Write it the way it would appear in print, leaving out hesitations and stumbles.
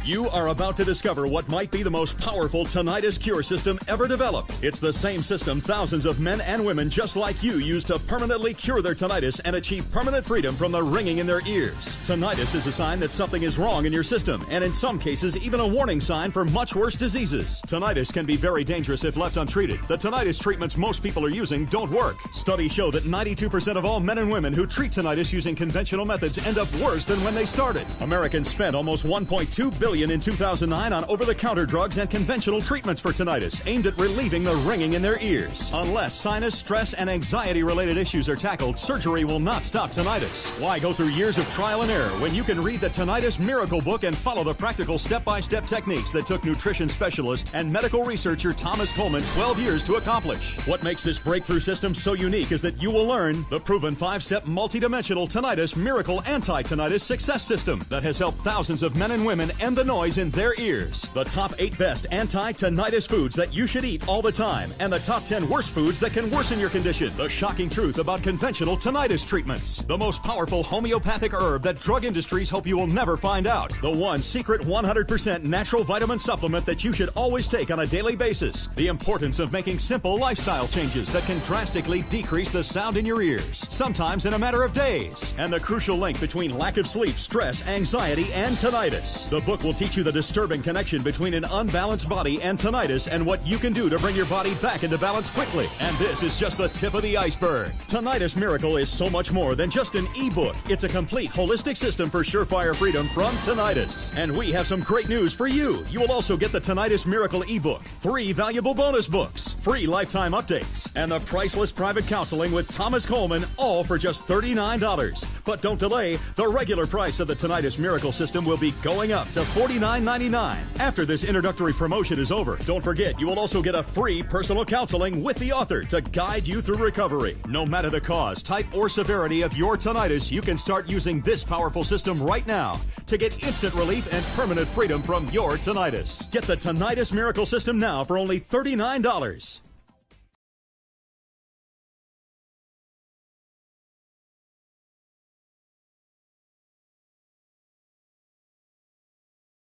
You are about to discover what might be the most powerful tinnitus cure system ever developed. It's the same system thousands of men and women just like you use to permanently cure their tinnitus and achieve permanent freedom from the ringing in their ears. Tinnitus is a sign that something is wrong in your system, and in some cases, even a warning sign for much worse diseases. Tinnitus can be very dangerous if left untreated. The tinnitus treatments most people are using don't work. Studies show that 92% of all men and women who treat tinnitus using conventional methods end up worse than when they started. Americans spent almost $1.2 billion in 2009 on over-the-counter drugs and conventional treatments for tinnitus aimed at relieving the ringing in their ears. Unless sinus, stress, and anxiety-related issues are tackled, surgery will not stop tinnitus. Why go through years of trial and error when you can read the Tinnitus Miracle book and follow the practical step-by-step techniques that took nutrition specialist and medical researcher Thomas Coleman 12 years to accomplish? What makes this breakthrough system so unique is that you will learn the proven 5-step multidimensional Tinnitus Miracle anti-tinnitus success system that has helped thousands of men and women end the noise in their ears. The top 8 best anti-tinnitus foods that you should eat all the time, and the top 10 worst foods that can worsen your condition. The shocking truth about conventional tinnitus treatments. The most powerful homeopathic herb that drug industries hope you will never find out. The one secret 100% natural vitamin supplement that you should always take on a daily basis. The importance of making simple lifestyle changes that can drastically decrease the sound in your ears, sometimes in a matter of days. And the crucial link between lack of sleep, stress, anxiety, and tinnitus. The book will teach you the disturbing connection between an unbalanced body and tinnitus and what you can do to bring your body back into balance quickly. And this is just the tip of the iceberg. Tinnitus Miracle is so much more than just an e-book. It's a complete holistic system for surefire freedom from tinnitus. And we have some great news for you. You will also get the Tinnitus Miracle e-book, 3 valuable bonus books, free lifetime updates, and the priceless private counseling with Thomas Coleman, all for just $39. But don't delay. The regular price of the Tinnitus Miracle system will be going up to $49.99 after this introductory promotion is over. Don't forget, you will also get a free personal counseling with the author to guide you through recovery. No matter the cause, type, or severity of your tinnitus, you can start using this powerful system right now to get instant relief and permanent freedom from your tinnitus. Get the Tinnitus Miracle system now for only $39.